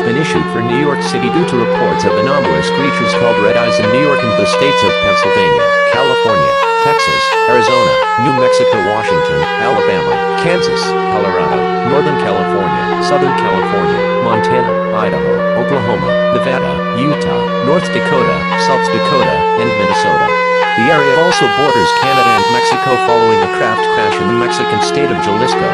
been issued for New York City due to reports of anomalous creatures called red eyes in New York and the states of Pennsylvania, California, Texas, Arizona, New Mexico, Washington, Alabama, Kansas, Colorado, Northern California, Southern California, Montana, Idaho, Oklahoma, Nevada, Utah, North Dakota, South Dakota, and Minnesota. The area also borders Canada and Mexico following a craft crash in the Mexican state of Jalisco.